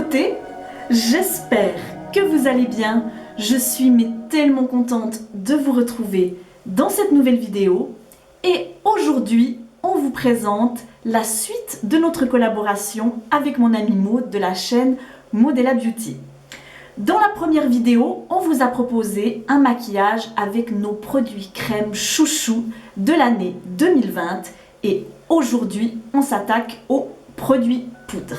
beauté, j'espère que vous allez bien. Je suis tellement contente de vous retrouver dans cette nouvelle vidéo. Et aujourd'hui, on vous présente la suite de notre collaboration avec mon amie Maud de la chaîne Maudella Beauty. Dans la première vidéo, on vous a proposé un maquillage avec nos produits crème chouchou de l'année 2020. Et aujourd'hui, on s'attaque aux produits poudre.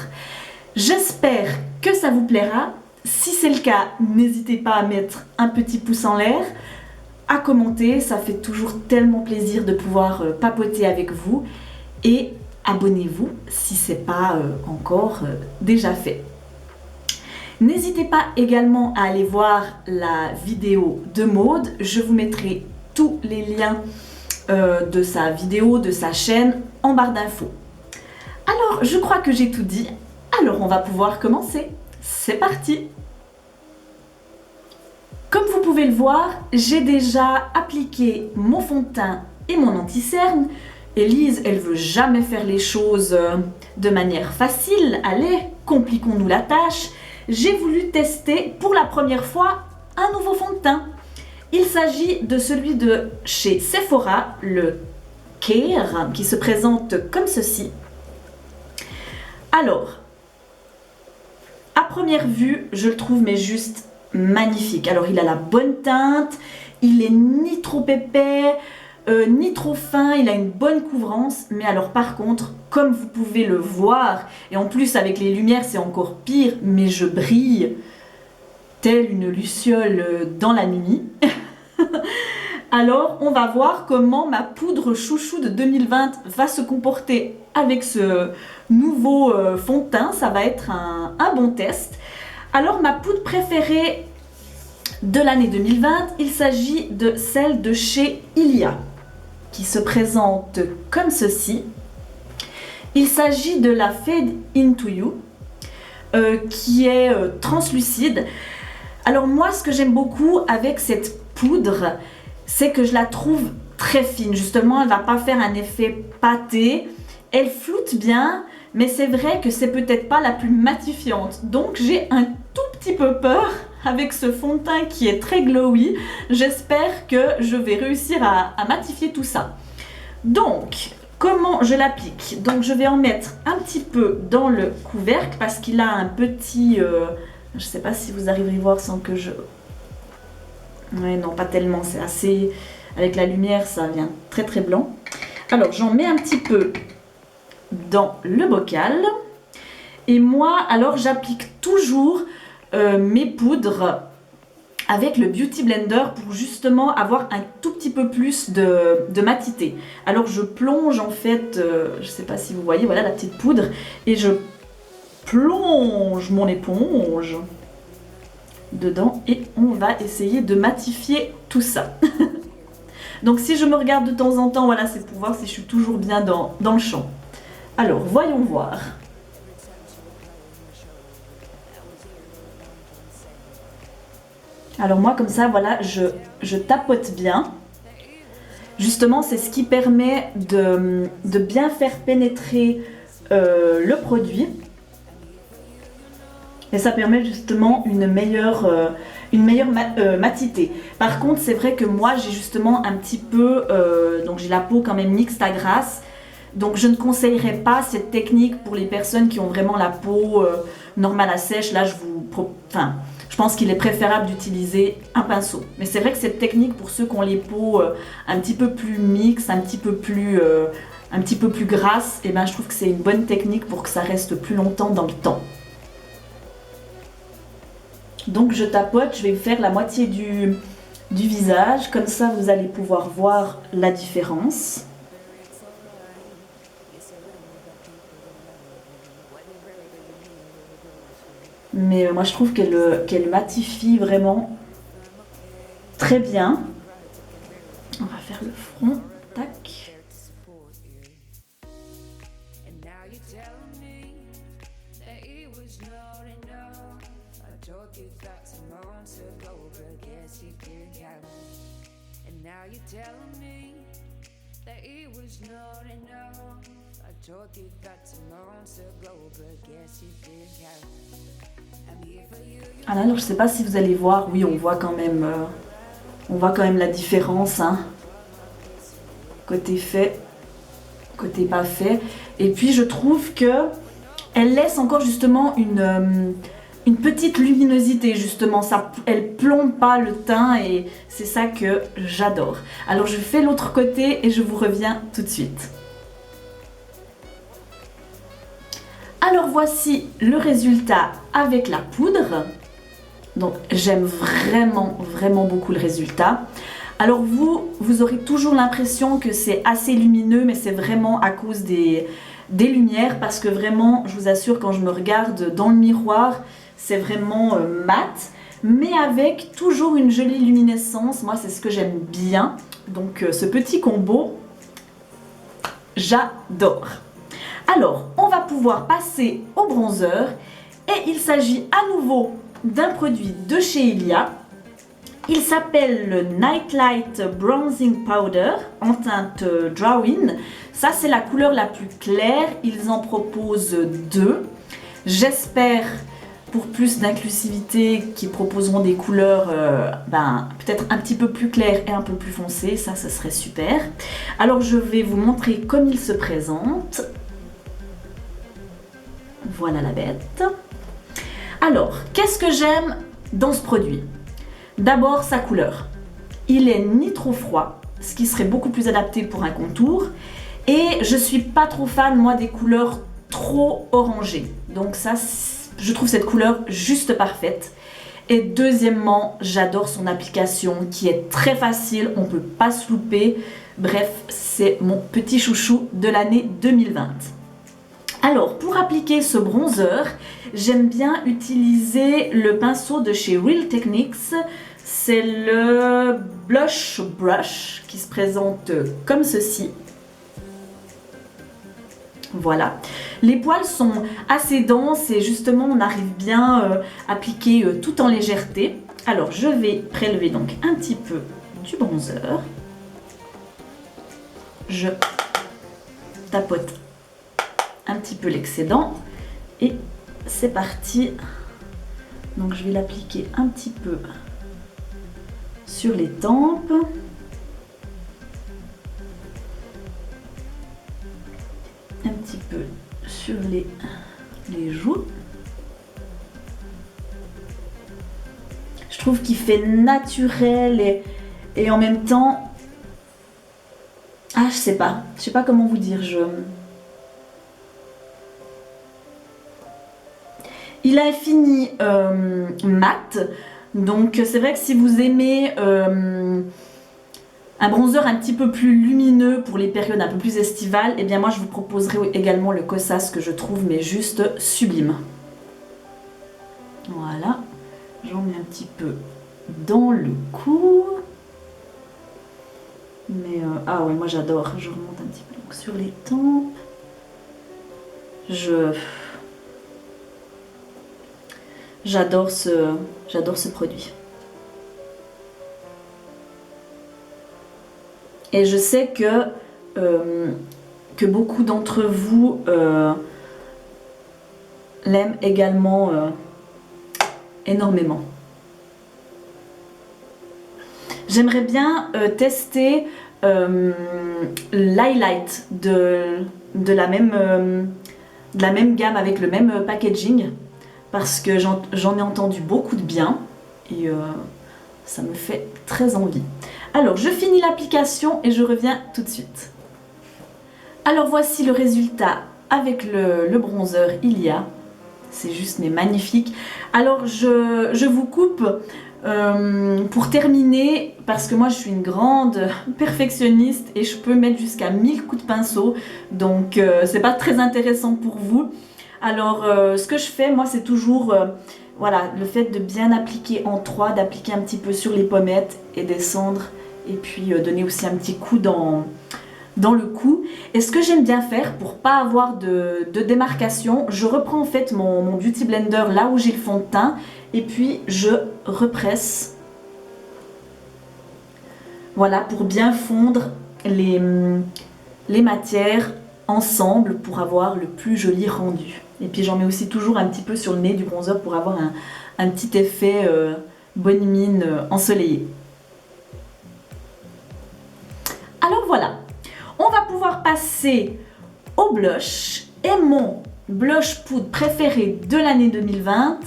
J'espère que ça vous plaira. Si c'est le cas, n'hésitez pas à mettre un petit pouce en l'air, à commenter, ça fait toujours tellement plaisir de pouvoir papoter avec vous. Et abonnez-vous si ce n'est pas encore déjà fait. N'hésitez pas également à aller voir la vidéo de Maud. Je vous mettrai tous les liens de sa vidéo, de sa chaîne en barre d'infos. Alors, je crois que j'ai tout dit. Alors, on va pouvoir commencer. C'est parti! Comme vous pouvez le voir, j'ai déjà appliqué mon fond de teint et mon anti-cerne. Élise, elle veut jamais faire les choses de manière facile. Allez, compliquons-nous la tâche. J'ai voulu tester pour la première fois un nouveau fond de teint. Il s'agit de celui de chez Sephora, le Care, qui se présente comme ceci. Alors, à première vue, je le trouve juste magnifique. Alors, il a la bonne teinte, il est ni trop épais, ni trop fin, il a une bonne couvrance. Mais alors, par contre, comme vous pouvez le voir, et en plus avec les lumières, c'est encore pire, mais je brille telle une luciole dans la nuit. Alors, on va voir comment ma poudre chouchou de 2020 va se comporter avec ce nouveau fond de teint. Ça va être un bon test. Alors, ma poudre préférée de l'année 2020, il s'agit de celle de chez Ilia, qui se présente comme ceci. Il s'agit de la Fade Into You, qui est translucide. Alors moi, ce que j'aime beaucoup avec cette poudre, c'est que je la trouve très fine. Justement, elle ne va pas faire un effet pâté. Elle floute bien, mais c'est vrai que c'est peut-être pas la plus matifiante. Donc j'ai un tout petit peu peur avec ce fond de teint qui est très glowy. J'espère que je vais réussir à matifier tout ça. Donc, comment je l'applique? Donc je vais en mettre un petit peu dans le couvercle parce qu'il a un petit... je ne sais pas si vous arriverez à voir sans que je... Ouais, non, pas tellement, c'est assez... Avec la lumière, ça vient très très blanc. Alors, j'en mets un petit peu dans le bocal. Et moi, alors, j'applique toujours mes poudres avec le Beauty Blender pour justement avoir un tout petit peu plus de matité. Alors, je plonge en fait, je ne sais pas si vous voyez, voilà la petite poudre. Et je plonge mon éponge dedans et on va essayer de matifier tout ça. Donc si je me regarde de temps en temps, voilà, c'est pour voir si je suis toujours bien dans le champ. Alors, voyons voir. Alors moi, comme ça, voilà, je tapote bien. Justement, c'est ce qui permet de bien faire pénétrer le produit. Et ça permet justement une meilleure matité. Par contre, c'est vrai que moi, j'ai justement un petit peu... donc j'ai la peau quand même mixte à grasse. Donc je ne conseillerais pas cette technique pour les personnes qui ont vraiment la peau normale à sèche. Là, je pense qu'il est préférable d'utiliser un pinceau. Mais c'est vrai que cette technique, pour ceux qui ont les peaux un petit peu plus mixtes, un petit peu plus grasses, et ben, je trouve que c'est une bonne technique pour que ça reste plus longtemps dans le temps. Donc je tapote, je vais faire la moitié du visage, comme ça vous allez pouvoir voir la différence. Mais moi je trouve qu'elle matifie vraiment très bien. On va faire le front, tac. Now you're telling me that it was not enough. I told you that some months ago, but guess you didn't have. Alors je sais pas si vous allez voir, oui on voit quand même la différence, hein. Côté fait, côté pas fait. Et puis je trouve que elle laisse encore justement une petite luminosité justement, ça, elle plombe pas le teint et c'est ça que j'adore. Alors je fais l'autre côté et je vous reviens tout de suite. Alors voici le résultat avec la poudre. Donc j'aime vraiment beaucoup le résultat. Alors vous aurez toujours l'impression que c'est assez lumineux, mais c'est vraiment à cause des lumières, parce que vraiment, je vous assure, quand je me regarde dans le miroir, c'est vraiment mat, mais avec toujours une jolie luminescence. Moi, c'est ce que j'aime bien. Donc ce petit combo, j'adore. Alors, on va pouvoir passer au bronzer, et il s'agit à nouveau d'un produit de chez Ilia. Il s'appelle le Nightlight Bronzing Powder en teinte Drawing. Ça, c'est la couleur la plus claire. Ils en proposent deux. J'espère, pour plus d'inclusivité, qu'ils proposeront des couleurs peut-être un petit peu plus claires et un peu plus foncées. Ça, ce serait super. Alors, je vais vous montrer comme il se présente. Voilà la bête. Alors, qu'est-ce que j'aime dans ce produit ? D'abord, sa couleur. Il est ni trop froid, ce qui serait beaucoup plus adapté pour un contour. Et je suis pas trop fan, moi, des couleurs trop orangées. Donc ça, je trouve cette couleur juste parfaite. Et deuxièmement, j'adore son application qui est très facile, on peut pas se louper. Bref, c'est mon petit chouchou de l'année 2020. Alors, pour appliquer ce bronzer, j'aime bien utiliser le pinceau de chez Real Techniques. C'est le Blush Brush qui se présente comme ceci. Voilà. Les poils sont assez denses et justement, on arrive bien à appliquer tout en légèreté. Alors, je vais prélever donc un petit peu du bronzer. Je tapote un petit peu l'excédent et c'est parti. Donc je vais l'appliquer un petit peu sur les tempes, un petit peu sur les joues. Je trouve qu'il fait naturel et en même temps, je sais pas comment vous dire, il a fini mat, donc c'est vrai que si vous aimez un bronzer un petit peu plus lumineux pour les périodes un peu plus estivales, eh bien moi je vous proposerai également le Kosas que je trouve mais juste sublime. Voilà, j'en mets un petit peu dans le cou. Mais ouais, moi j'adore, je remonte un petit peu donc, sur les tempes. J'adore ce produit. Et je sais que beaucoup d'entre vous l'aiment également énormément. J'aimerais bien tester l'highlight de la même gamme avec le même packaging. Parce que j'en ai entendu beaucoup de bien et ça me fait très envie. Alors, je finis l'application et je reviens tout de suite. Alors, voici le résultat avec le bronzer Ilia. C'est juste mais magnifique. Alors, je vous coupe pour terminer, parce que moi, je suis une grande perfectionniste et je peux mettre jusqu'à 1000 coups de pinceau. Donc, c'est pas très intéressant pour vous. Alors, ce que je fais, moi, c'est toujours voilà, le fait de bien appliquer en 3, d'appliquer un petit peu sur les pommettes et descendre, et puis donner aussi un petit coup dans le cou. Et ce que j'aime bien faire, pour pas avoir de démarcation, je reprends en fait mon Beauty Blender là où j'ai le fond de teint, et puis je represse. Voilà, pour bien fondre les matières ensemble pour avoir le plus joli rendu. Et puis j'en mets aussi toujours un petit peu sur le nez du bronzer pour avoir un petit effet bonne mine ensoleillée. Alors voilà, on va pouvoir passer au blush. Et mon blush poudre préféré de l'année 2020,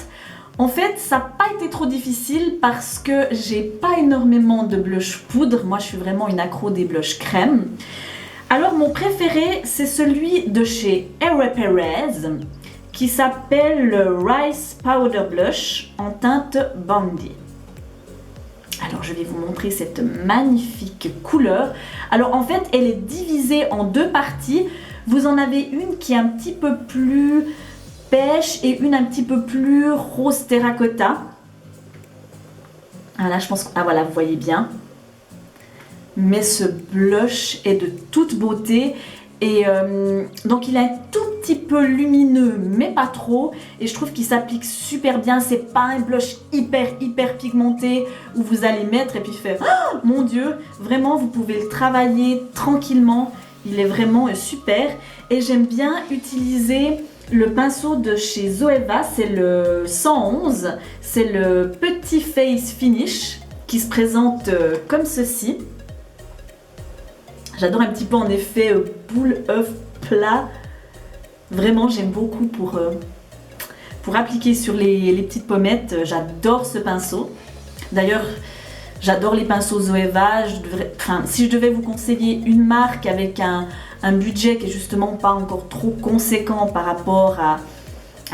en fait, ça n'a pas été trop difficile parce que j'ai pas énormément de blush poudre. Moi, je suis vraiment une accro des blushs crème. Alors, mon préféré, c'est celui de chez Air Perez qui s'appelle le Rice Powder Blush en teinte Bandy. Alors, je vais vous montrer cette magnifique couleur. Alors, en fait, elle est divisée en deux parties. Vous en avez une qui est un petit peu plus pêche et une un petit peu plus rose terracotta. Ah là, je pense que... Ah voilà, vous voyez bien. Mais ce blush est de toute beauté. Et donc, il est un tout petit peu lumineux, mais pas trop. Et je trouve qu'il s'applique super bien. C'est pas un blush hyper pigmenté où vous allez mettre et puis faire oh, mon Dieu, vraiment, vous pouvez le travailler tranquillement. Il est vraiment super. Et j'aime bien utiliser le pinceau de chez Zoeva, c'est le 111. C'est le petit face finish qui se présente comme ceci. J'adore un petit peu en effet boule œuf plat. Vraiment, j'aime beaucoup pour appliquer sur les petites pommettes. J'adore ce pinceau. D'ailleurs, j'adore les pinceaux Zoeva. Si je devais vous conseiller une marque avec un budget qui est justement pas encore trop conséquent par rapport à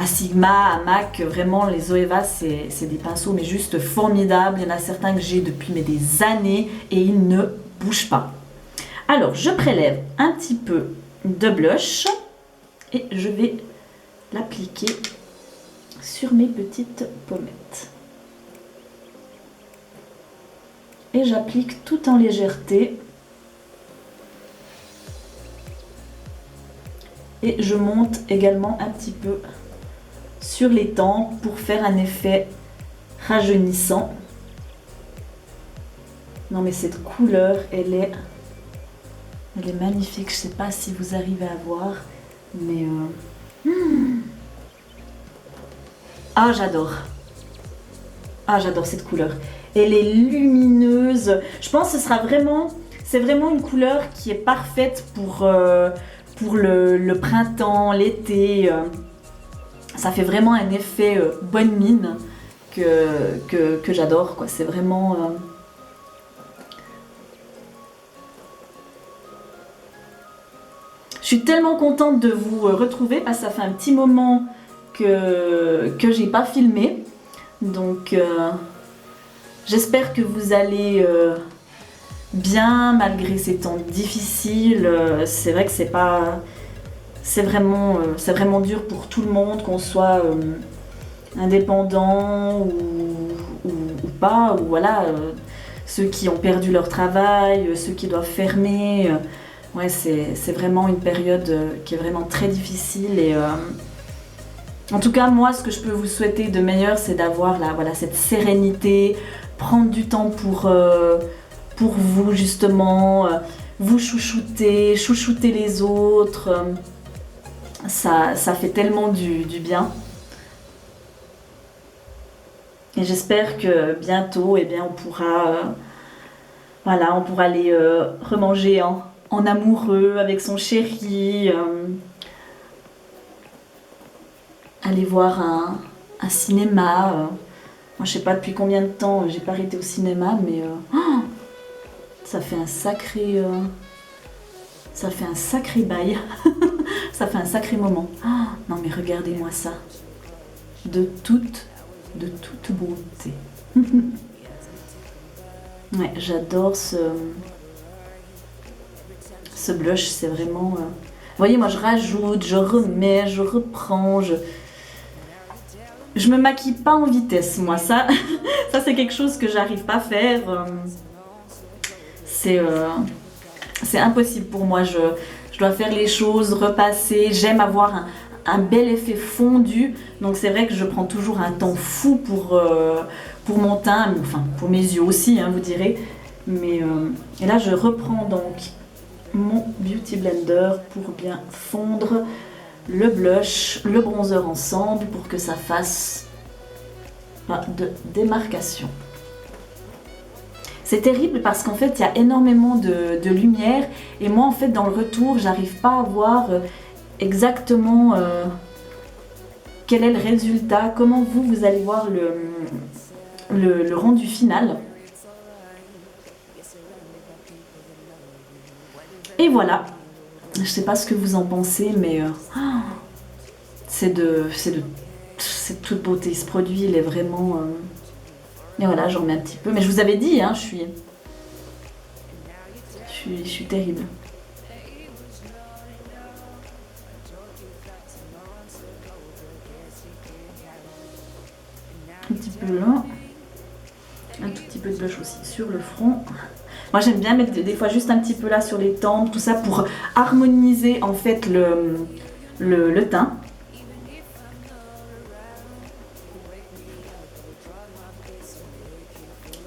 Sigma, à MAC, vraiment les Zoeva c'est des pinceaux mais juste formidables. Il y en a certains que j'ai depuis des années et ils ne bougent pas. Alors je prélève un petit peu de blush et je vais l'appliquer sur mes petites pommettes. Et j'applique tout en légèreté. Et je monte également un petit peu sur les tempes pour faire un effet rajeunissant. Non mais cette couleur, elle est magnifique. Je ne sais pas si vous arrivez à voir, mais... Ah, j'adore. Ah, j'adore cette couleur. Elle est lumineuse. Je pense que c'est vraiment une couleur qui est parfaite pour le printemps, l'été. Ça fait vraiment un effet bonne mine que j'adore, quoi. C'est vraiment... Je suis tellement contente de vous retrouver parce que ça fait un petit moment que j'ai pas filmé. Donc j'espère que vous allez bien malgré ces temps difficiles. C'est vrai que c'est vraiment dur pour tout le monde, qu'on soit indépendant ou pas, ou voilà, ceux qui ont perdu leur travail, ceux qui doivent fermer. Ouais, c'est vraiment une période qui est vraiment très difficile et en tout cas moi ce que je peux vous souhaiter de meilleur c'est d'avoir cette sérénité, prendre du temps pour vous justement, vous chouchouter les autres, ça fait tellement du bien. Et j'espère que bientôt on pourra aller remanger en amoureux avec son chéri, aller voir un cinéma. Moi je sais pas depuis combien de temps j'ai pas été au cinéma, mais ça fait un sacré bail. Ça fait un sacré moment. Non mais regardez-moi ça, de toute beauté. Ouais, j'adore ce blush, c'est vraiment... Vous voyez, moi je rajoute, je remets, je reprends, je me maquille pas en vitesse, moi. Ça c'est quelque chose que j'arrive pas à faire. C'est impossible pour moi. Je dois faire les choses, repasser. J'aime avoir un bel effet fondu. Donc c'est vrai que je prends toujours un temps fou pour mon teint, enfin pour mes yeux aussi, hein, vous direz. Mais et là je reprends donc mon Beauty Blender pour bien fondre le blush, le bronzer ensemble pour que ça fasse pas de démarcation. C'est terrible parce qu'en fait il y a énormément de lumière et moi en fait dans le retour j'arrive pas à voir exactement quel est le résultat, comment vous allez voir le rendu final. Et voilà, je sais pas ce que vous en pensez mais c'est de toute beauté, ce produit il est vraiment... Et voilà, j'en mets un petit peu. Mais je vous avais dit, hein, je suis terrible. Un petit peu là. Un tout petit peu de blush aussi sur le front. Moi j'aime bien mettre des fois juste un petit peu là sur les tempes, tout ça pour harmoniser en fait le teint.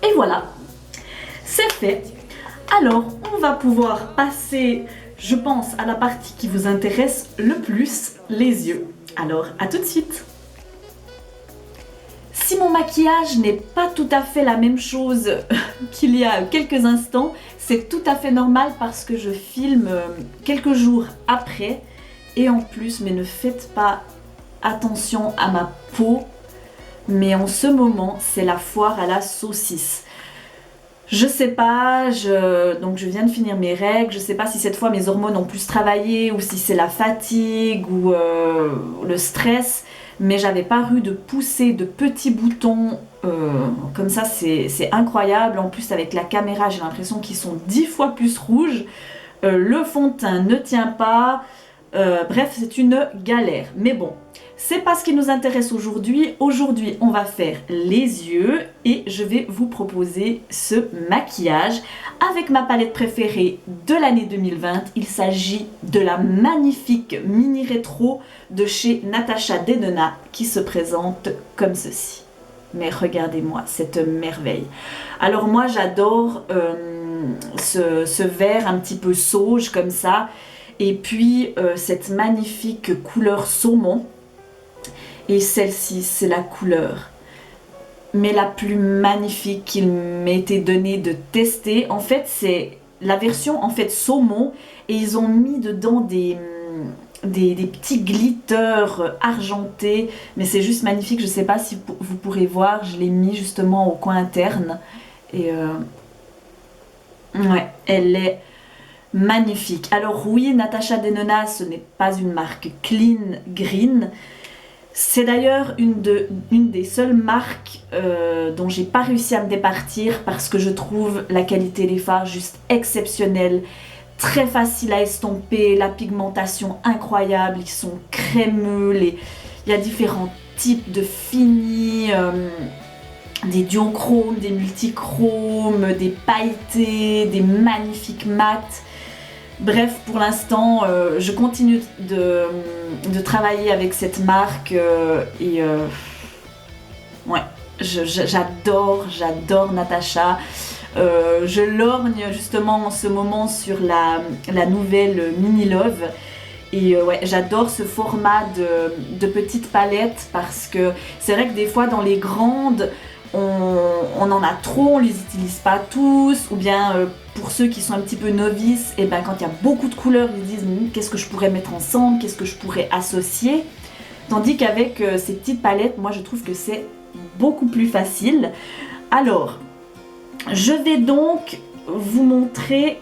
Et voilà, c'est fait. Alors, on va pouvoir passer, je pense, à la partie qui vous intéresse le plus, les yeux. Alors, à tout de suite. Si mon maquillage n'est pas tout à fait la même chose qu'il y a quelques instants, c'est tout à fait normal parce que je filme quelques jours après. Et en plus, mais ne faites pas attention à ma peau. Mais en ce moment, c'est la foire à la saucisse. Je sais pas, donc je viens de finir mes règles, je sais pas si cette fois mes hormones ont plus travaillé ou si c'est la fatigue ou le stress, mais j'avais paru de pousser de petits boutons comme ça, c'est incroyable. En plus avec la caméra, j'ai l'impression qu'ils sont 10 fois plus rouges. Le fond de teint ne tient pas, bref, c'est une galère. Mais bon, c'est pas ce qui nous intéresse aujourd'hui. Aujourd'hui, on va faire les yeux et je vais vous proposer ce maquillage avec ma palette préférée de l'année 2020. Il s'agit de la magnifique mini rétro de chez Natasha Denona qui se présente comme ceci. Mais regardez-moi cette merveille. Alors moi, j'adore ce vert un petit peu sauge comme ça et puis cette magnifique couleur saumon. Et celle-ci, c'est la couleur, mais la plus magnifique qu'il m'ait été donné de tester. En fait, c'est la version en fait saumon et ils ont mis dedans des petits glitters argentés. Mais c'est juste magnifique, je ne sais pas si vous pourrez voir, je l'ai mis justement au coin interne. Et ouais, elle est magnifique. Alors oui, Natasha Denona, ce n'est pas une marque clean green. C'est d'ailleurs une des seules marques dont j'ai pas réussi à me départir parce que je trouve la qualité des fards juste exceptionnelle, très facile à estomper, la pigmentation incroyable, ils sont crémeux, il y a différents types de finis, des duochromes, des multichromes, des pailletés, des magnifiques mats. Bref, pour l'instant, je continue de travailler avec cette marque ouais, j'adore Natasha. Je lorgne justement en ce moment sur la nouvelle Mini Love. Et ouais, j'adore ce format de petite palette parce que c'est vrai que des fois dans les grandes, on en a trop, on les utilise pas tous, ou bien pour ceux qui sont un petit peu novices, et ben quand il y a beaucoup de couleurs, ils disent qu'est-ce que je pourrais mettre ensemble, qu'est-ce que je pourrais associer. Tandis qu'avec ces petites palettes, moi je trouve que c'est beaucoup plus facile. Alors, je vais donc vous montrer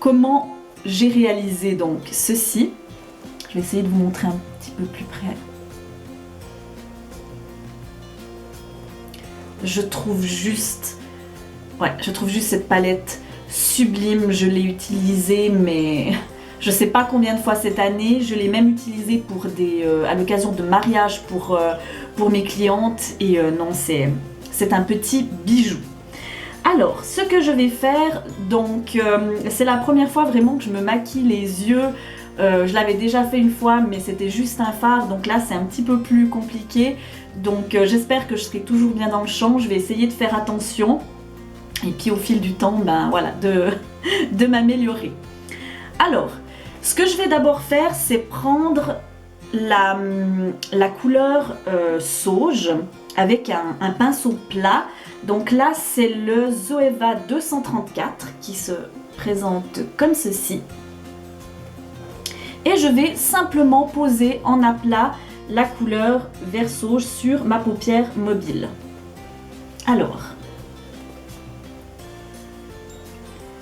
comment j'ai réalisé donc ceci. Je vais essayer de vous montrer un petit peu plus près. Je trouve juste cette palette sublime. Je l'ai utilisée, mais je sais pas combien de fois cette année. Je l'ai même utilisée pour à l'occasion de mariage pour mes clientes. Et non, c'est un petit bijou. Alors, ce que je vais faire, donc, c'est la première fois vraiment que je me maquille les yeux. Je l'avais déjà fait une fois, mais c'était juste un fard, donc là c'est un petit peu plus compliqué. Donc j'espère que je serai toujours bien dans le champ, je vais essayer de faire attention. Et puis au fil du temps, ben voilà, de m'améliorer. Alors, Ce que je vais d'abord faire, c'est prendre la couleur sauge avec un pinceau plat. Donc là, c'est le Zoeva 234 qui se présente comme ceci. Et je vais simplement poser en aplat la couleur vert sauge sur ma paupière mobile. Alors,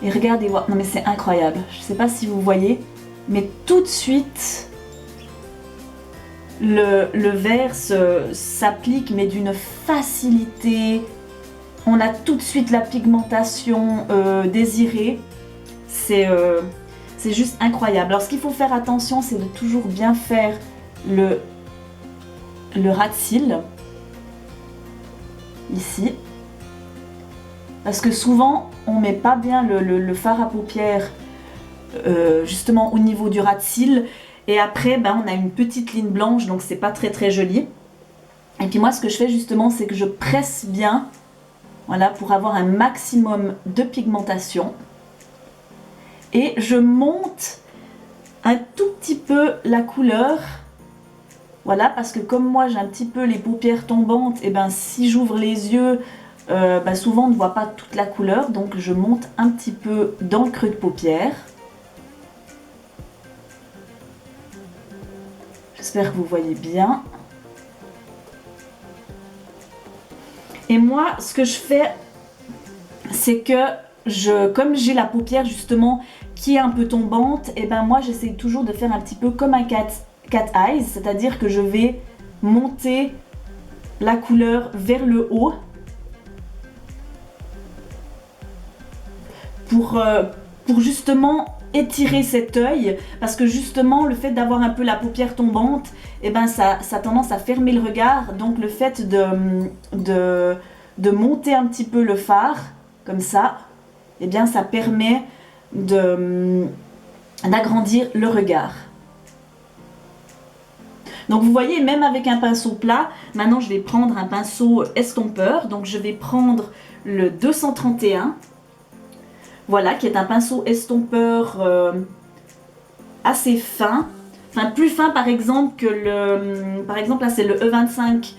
et regardez, non mais c'est incroyable, je ne sais pas si vous voyez, mais tout de suite, le vert s'applique, mais d'une facilité. On a tout de suite la pigmentation désirée. C'est juste incroyable. Alors ce qu'il faut faire attention, c'est de toujours bien faire le ras de cils. Ici. Parce que souvent, on met pas bien le fard à paupières justement au niveau du ras de cils. Et après, ben, on a une petite ligne blanche, donc c'est pas très très joli. Et puis moi, ce que je fais justement, c'est que je presse bien. Voilà, pour avoir un maximum de pigmentation. Et je monte un tout petit peu la couleur. Voilà, parce que comme moi j'ai un petit peu les paupières tombantes, et ben si j'ouvre les yeux, ben souvent on ne voit pas toute la couleur. Donc je monte un petit peu dans le creux de paupière. J'espère que vous voyez bien. Et moi, ce que je fais, c'est que comme j'ai la paupière justement qui est un peu tombante, et ben moi j'essaie toujours de faire un petit peu comme un cat eyes, c'est-à-dire que je vais monter la couleur vers le haut pour justement étirer cet œil, parce que justement le fait d'avoir un peu la paupière tombante, et ben ça a tendance à fermer le regard. Donc le fait de monter un petit peu le fard comme ça, et bien ça permet d'agrandir le regard. Donc vous voyez, même avec un pinceau plat, maintenant je vais prendre un pinceau estompeur. Donc je vais prendre le 231. Voilà, qui est un pinceau estompeur assez fin. Enfin, plus fin par exemple que le... Par exemple, là c'est le E25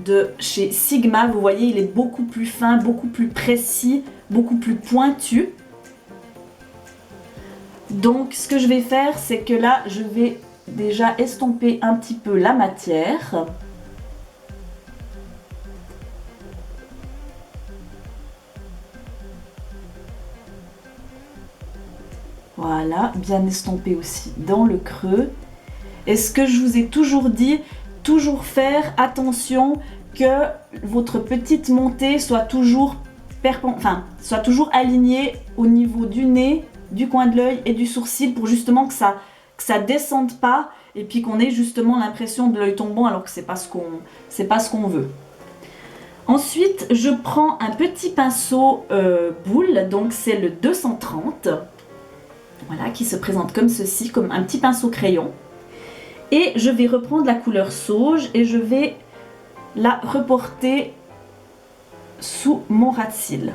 de chez Sigma. Vous voyez, il est beaucoup plus fin, beaucoup plus précis, beaucoup plus pointu. Donc, ce que je vais faire, c'est que là, je vais déjà estomper un petit peu la matière. Voilà, bien estompé aussi dans le creux. Et ce que je vous ai toujours dit, toujours faire attention que votre petite montée soit toujours alignée au niveau du nez, du coin de l'œil et du sourcil, pour justement que ça descende pas et puis qu'on ait justement l'impression de l'œil tombant alors que c'est pas ce qu'on veut. Ensuite, je prends un petit pinceau boule, donc c'est le 230. Voilà, qui se présente comme ceci, comme un petit pinceau crayon. Et je vais reprendre la couleur sauge et je vais la reporter sous mon ras de cils.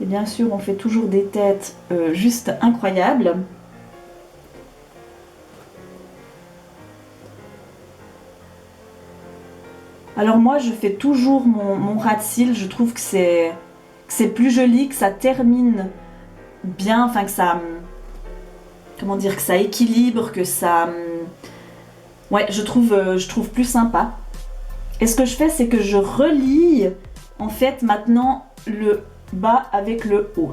Et bien sûr, on fait toujours des têtes juste incroyables. Alors moi, je fais toujours mon ras de cils. Je trouve que c'est plus joli, que ça termine bien, enfin que ça... Comment dire, que ça équilibre, que ça... Ouais, je trouve plus sympa. Et ce que je fais, c'est que je relie en fait maintenant le bas avec le haut.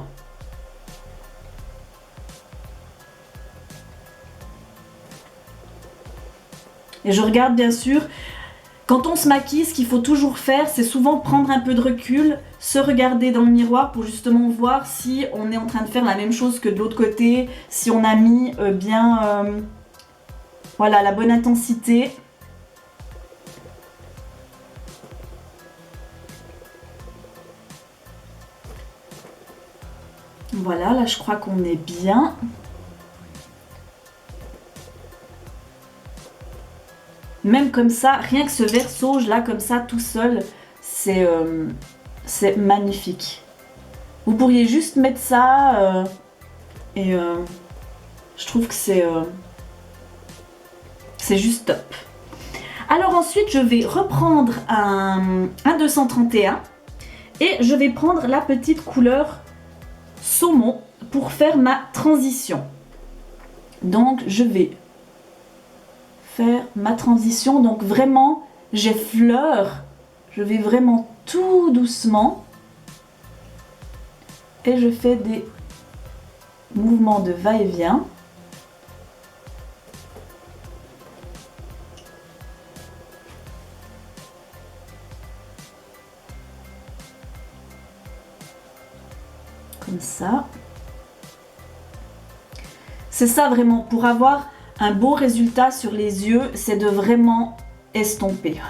Et je regarde bien sûr... Quand on se maquille, ce qu'il faut toujours faire, c'est souvent prendre un peu de recul, se regarder dans le miroir pour justement voir si on est en train de faire la même chose que de l'autre côté, si on a mis bien voilà, la bonne intensité. Voilà, là je crois qu'on est bien. Même comme ça, rien que ce vert sauge là, comme ça, tout seul, c'est magnifique. Vous pourriez juste mettre ça et je trouve que c'est juste top. Alors ensuite, je vais reprendre un 231 et je vais prendre la petite couleur saumon pour faire ma transition. Donc je vais faire ma transition, donc vraiment j'effleure, je vais vraiment tout doucement et je fais des mouvements de va-et-vient. Comme ça. C'est ça vraiment, pour avoir un beau résultat sur les yeux, c'est de vraiment estomper.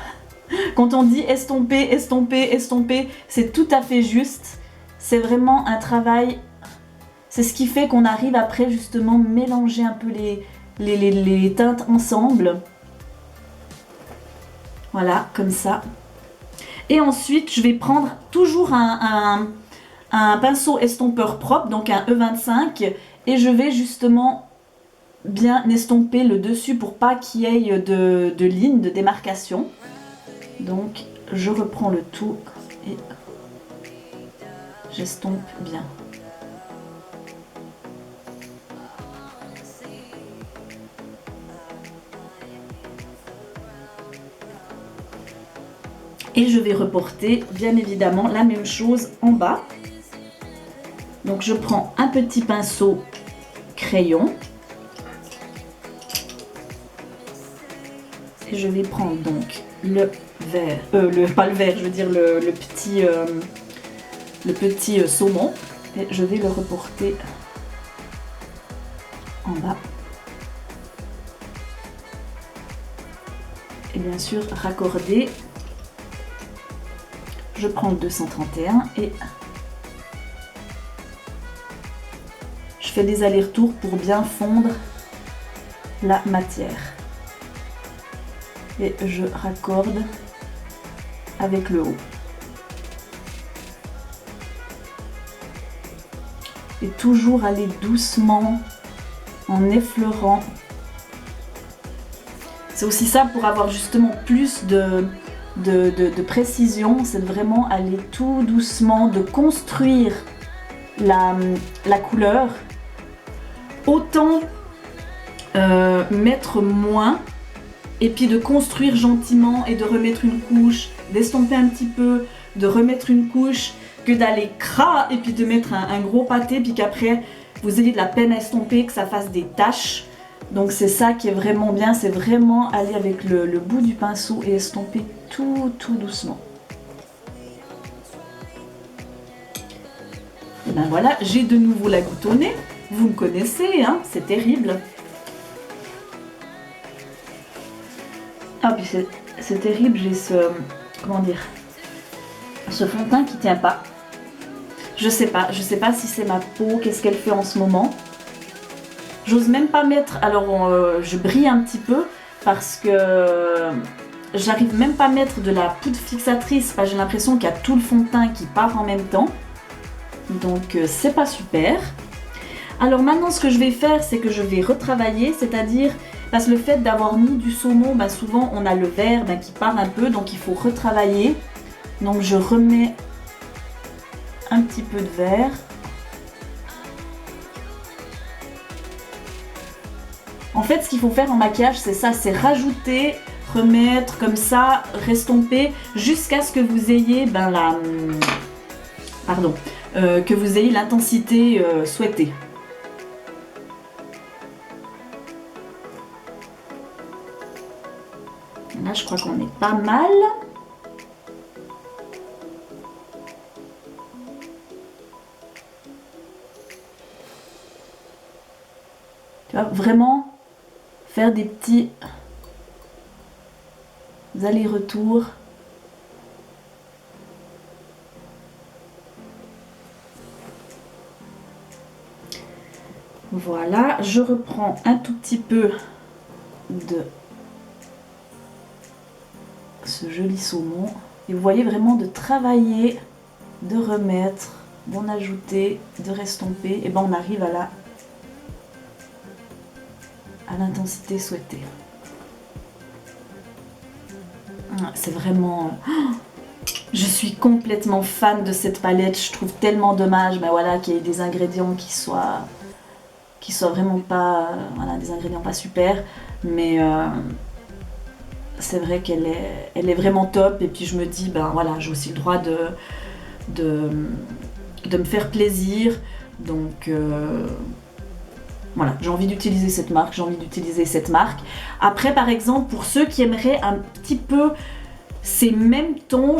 Quand on dit estomper, estomper, estomper, c'est tout à fait juste. C'est vraiment un travail, c'est ce qui fait qu'on arrive après justement mélanger un peu les teintes ensemble. Voilà, comme ça. Et ensuite, je vais prendre toujours un pinceau estompeur propre, donc un E25, et je vais justement bien estomper le dessus pour pas qu'il y ait de lignes de démarcation. Donc je reprends le tout et j'estompe bien. Et je vais reporter bien évidemment la même chose en bas. Donc je prends un petit pinceau crayon. Et je vais prendre donc le vert, pas le vert, je veux dire le petit saumon. Et je vais le reporter en bas. Et bien sûr raccorder. Je prends le 231 et je fais des allers-retours pour bien fondre la matière. Et je raccorde avec le haut. Et toujours aller doucement en effleurant. C'est aussi ça pour avoir justement plus de précision, c'est de vraiment aller tout doucement, de construire la couleur. Autant mettre moins et puis de construire gentiment et de remettre une couche, d'estomper un petit peu, de remettre une couche, que d'aller et puis de mettre un gros pâté, puis qu'après vous ayez de la peine à estomper, que ça fasse des taches. Donc c'est ça qui est vraiment bien, c'est vraiment aller avec le bout du pinceau et estomper tout doucement. Et ben voilà, j'ai de nouveau la goutte au nez, vous me connaissez, hein, c'est terrible. Ah puis c'est terrible, j'ai ce, comment dire, ce fond de teint qui tient pas. Je sais pas si c'est ma peau, qu'est-ce qu'elle fait en ce moment. J'ose même pas mettre, alors je brille un petit peu parce que j'arrive même pas à mettre de la poudre fixatrice, parce que j'ai l'impression qu'il y a tout le fond de teint qui part en même temps. Donc c'est pas super. Alors maintenant ce que je vais faire, c'est que je vais retravailler, c'est-à-dire, parce que le fait d'avoir mis du saumon, ben, souvent on a le vert qui part un peu, donc il faut retravailler. Donc je remets un petit peu de vert. En fait, ce qu'il faut faire en maquillage, c'est ça, c'est rajouter, remettre comme ça, restomper, jusqu'à ce que vous ayez que vous ayez l'intensité souhaitée. Là, je crois qu'on est pas mal. Tu vois, vraiment faire des petits allers-retours. Voilà, je reprends un tout petit peu de ce joli saumon. Et vous voyez vraiment de travailler, de remettre, d'en ajouter, de restomper, et ben on arrive à l'intensité souhaitée. C'est vraiment... Je suis complètement fan de cette palette, je trouve tellement dommage voilà, qu'il y ait des ingrédients qui soient vraiment pas... voilà, des ingrédients pas super, mais c'est vrai qu'elle est vraiment top, et puis je me dis, voilà, j'ai aussi le droit de me faire plaisir, donc voilà, j'ai envie d'utiliser cette marque, Après, par exemple, pour ceux qui aimeraient un petit peu ces mêmes tons,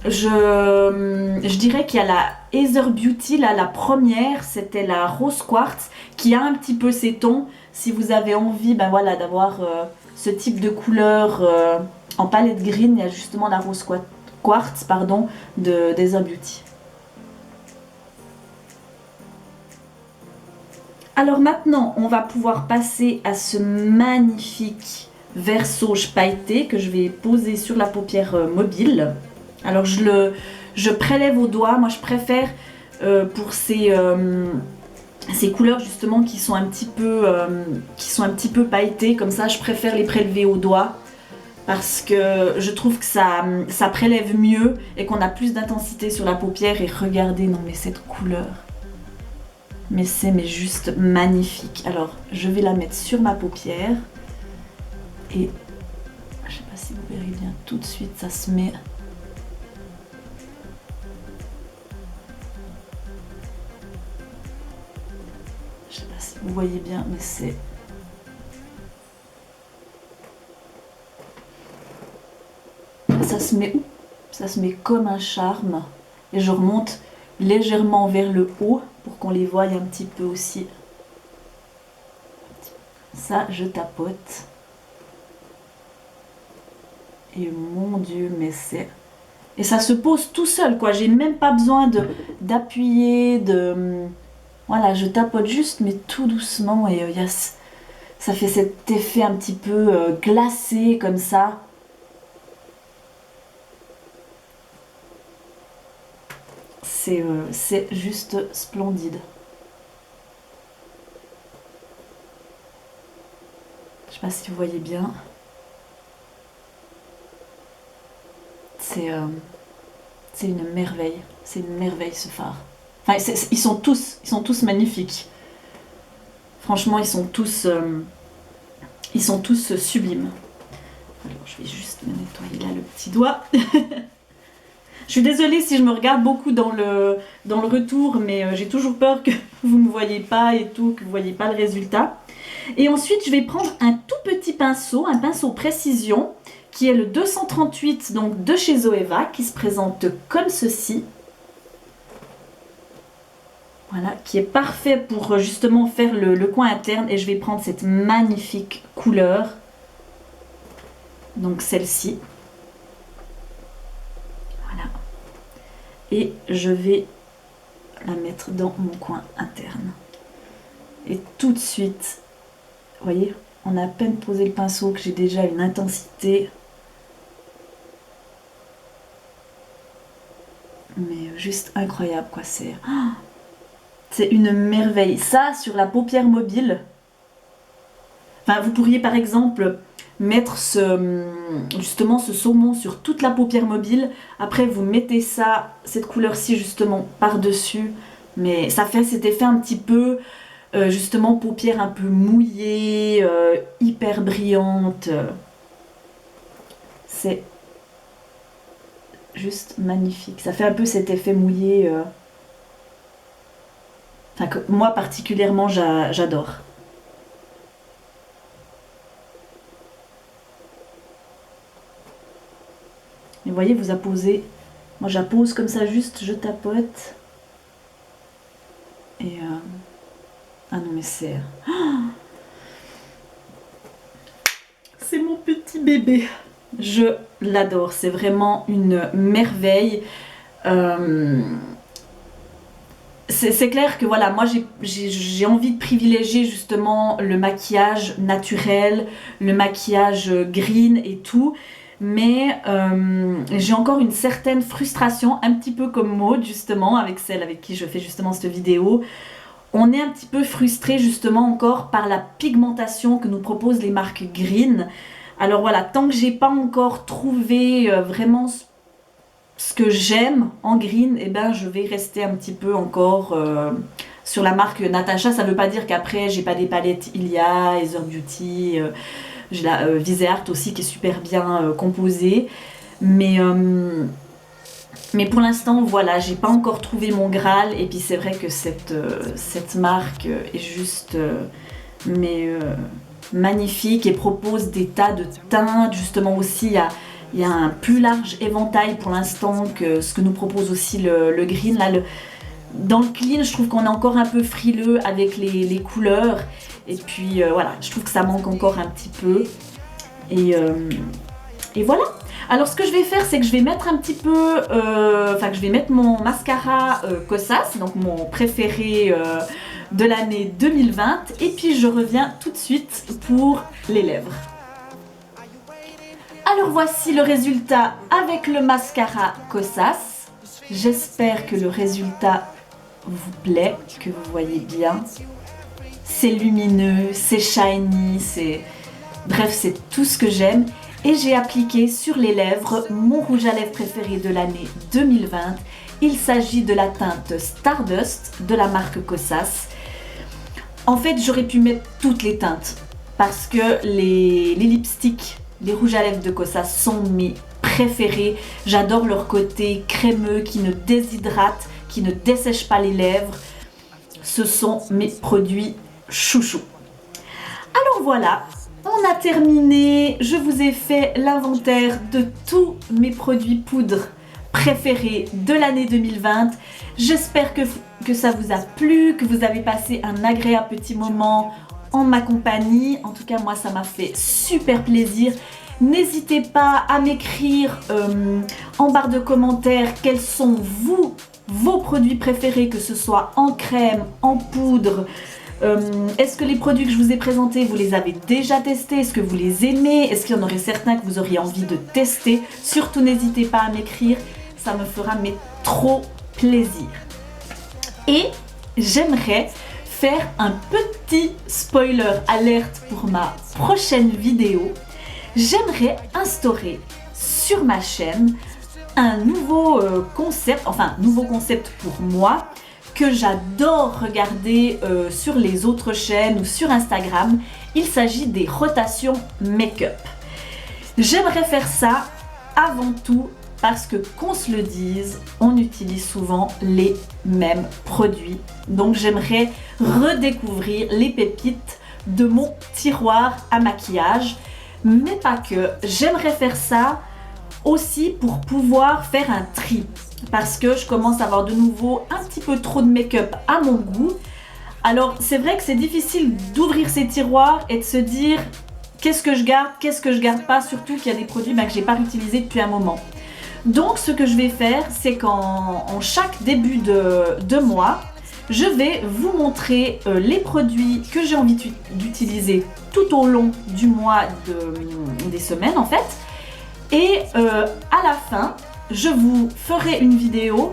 je dirais qu'il y a la Heather Beauty, là, la première, c'était la Rose Quartz, qui a un petit peu ces tons. Si vous avez envie voilà, d'avoir ce type de couleur en palette green, il y a justement la Rose Quartz de Heather Beauty. Alors maintenant, on va pouvoir passer à ce magnifique versauge pailleté que je vais poser sur la paupière mobile. Alors je prélève au doigt, moi je préfère pour ces couleurs justement qui sont un petit peu pailletées, comme ça je préfère les prélever au doigt parce que je trouve que ça prélève mieux et qu'on a plus d'intensité sur la paupière. Et regardez, non mais cette couleur, mais c'est juste magnifique. Alors je vais la mettre sur ma paupière et je sais pas si vous verrez bien, tout de suite ça se met. Je sais pas si vous voyez bien, mais ça se met comme un charme. Et je remonte légèrement vers le haut pour qu'on les voie un petit peu aussi. Ça, je tapote. Et mon Dieu, mais c'est... Et ça se pose tout seul, quoi. J'ai même pas besoin d'appuyer, Voilà, je tapote juste, mais tout doucement. Et ça fait cet effet un petit peu glacé, comme ça. C'est juste splendide. Je sais pas si vous voyez bien. C'est une merveille. C'est une merveille ce fard. Enfin, ils sont tous magnifiques. Franchement, ils sont tous sublimes. Alors, je vais juste me nettoyer là le petit doigt. Je suis désolée si je me regarde beaucoup dans le retour, mais j'ai toujours peur que vous ne me voyez pas et tout, que vous ne voyez pas le résultat. Et ensuite, je vais prendre un tout petit pinceau, un pinceau précision, qui est le 238 donc de chez Zoeva, qui se présente comme ceci. Voilà, qui est parfait pour justement faire le coin interne. Et je vais prendre cette magnifique couleur, donc celle-ci. Voilà. Et je vais la mettre dans mon coin interne. Et tout de suite, vous voyez, on a à peine posé le pinceau que j'ai déjà une intensité. Mais juste incroyable, quoi. C'est une merveille. Ça, sur la paupière mobile, enfin, vous pourriez par exemple mettre justement ce saumon sur toute la paupière mobile. Après, vous mettez cette couleur-ci justement par-dessus. Mais ça fait cet effet un petit peu, justement, paupière un peu mouillée, hyper brillante. C'est juste magnifique. Ça fait un peu cet effet mouillé... Enfin, que moi particulièrement j'adore. Et vous voyez, vous apposez. Moi j'appose comme ça, juste je tapote. Et ah non mais c'est. C'est mon petit bébé. Je l'adore, c'est vraiment une merveille. C'est clair que voilà, moi j'ai envie de privilégier justement le maquillage naturel, le maquillage green et tout. mais j'ai encore une certaine frustration, un petit peu comme Maud justement, avec celle avec qui je fais justement cette vidéo. On est un petit peu frustré justement encore par la pigmentation que nous proposent les marques Green. Alors voilà, tant que j'ai pas encore trouvé vraiment ce que j'aime en Green, eh ben je vais rester un petit peu encore sur la marque Natasha. Ça veut pas dire qu'après j'ai pas des palettes Ilia, Heather Beauty, j'ai la Viseart aussi qui est super bien composée. Mais pour l'instant, voilà, j'ai pas encore trouvé mon Graal. Et puis c'est vrai que cette marque est juste magnifique et propose des tas de teintes. Justement aussi, il y a un plus large éventail pour l'instant que ce que nous propose aussi le Green. Là, dans le clean, je trouve qu'on est encore un peu frileux avec les couleurs. Et puis voilà, je trouve que ça manque encore un petit peu. Et voilà. Alors ce que je vais faire, c'est que je vais mettre un petit peu, que je vais mettre mon mascara Kosas, donc mon préféré de l'année 2020, et puis je reviens tout de suite pour les lèvres. Alors voici le résultat avec le mascara Kosas. J'espère que le résultat vous plaît, que vous voyez bien. C'est lumineux, c'est shiny, bref, c'est tout ce que j'aime. Et j'ai appliqué sur les lèvres mon rouge à lèvres préféré de l'année 2020. Il s'agit de la teinte Stardust de la marque Kosas. En fait, j'aurais pu mettre toutes les teintes parce que les lipsticks, les rouges à lèvres de Kosas sont mes préférés. J'adore leur côté crémeux qui ne déshydrate, qui ne dessèche pas les lèvres. Ce sont mes produits chouchous. Alors voilà. On a terminé, je vous ai fait l'inventaire de tous mes produits poudre préférés de l'année 2020. J'espère que ça vous a plu, que vous avez passé un agréable petit moment en ma compagnie. En tout cas, moi, ça m'a fait super plaisir. N'hésitez pas à m'écrire en barre de commentaires quels sont vos produits préférés, que ce soit en crème, en poudre. Est-ce que les produits que je vous ai présentés, vous les avez déjà testés? Est-ce que vous les aimez? Est-ce qu'il y en aurait certains que vous auriez envie de tester? Surtout n'hésitez pas à m'écrire, ça me fera trop plaisir. Et j'aimerais faire un petit spoiler alerte pour ma prochaine vidéo. J'aimerais instaurer sur ma chaîne un nouveau concept pour moi, que j'adore regarder sur les autres chaînes ou sur Instagram. Il s'agit des rotations make-up. J'aimerais faire ça avant tout parce que, qu'on se le dise, on utilise souvent les mêmes produits. Donc j'aimerais redécouvrir les pépites de mon tiroir à maquillage. Mais pas que, j'aimerais faire ça aussi pour pouvoir faire un tri. Parce que je commence à avoir de nouveau un petit peu trop de make-up à mon goût. Alors c'est vrai que c'est difficile d'ouvrir ces tiroirs et de se dire qu'est-ce que je garde pas, surtout qu'il y a des produits que j'ai pas réutilisés depuis un moment. Donc ce que je vais faire, c'est qu'en chaque début de mois, je vais vous montrer les produits que j'ai envie d'utiliser tout au long du mois, des semaines en fait. Et à la fin, je vous ferai une vidéo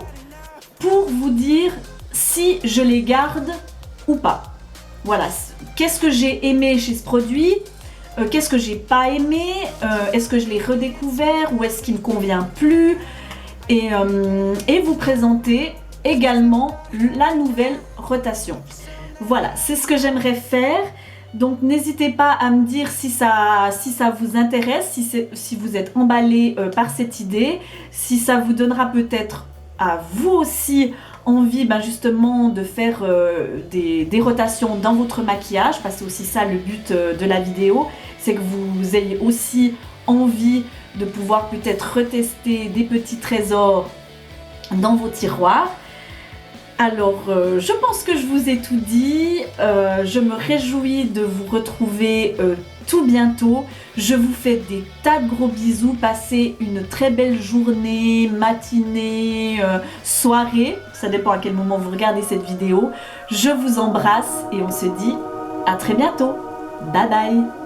pour vous dire si je les garde ou pas. Voilà, qu'est-ce que j'ai aimé chez ce produit, qu'est-ce que j'ai pas aimé, est-ce que je l'ai redécouvert ou est-ce qu'il me convient plus, et vous présenter également la nouvelle rotation. Voilà, c'est ce que j'aimerais faire. Donc n'hésitez pas à me dire si ça vous intéresse, si vous êtes emballé par cette idée, si ça vous donnera peut-être à vous aussi envie justement de faire des rotations dans votre maquillage, parce que c'est aussi ça le but de la vidéo, c'est que vous ayez aussi envie de pouvoir peut-être retester des petits trésors dans vos tiroirs. Alors, je pense que je vous ai tout dit. Je me réjouis de vous retrouver tout bientôt. Je vous fais des tas de gros bisous. Passez une très belle journée, matinée, soirée. Ça dépend à quel moment vous regardez cette vidéo. Je vous embrasse et on se dit à très bientôt. Bye bye.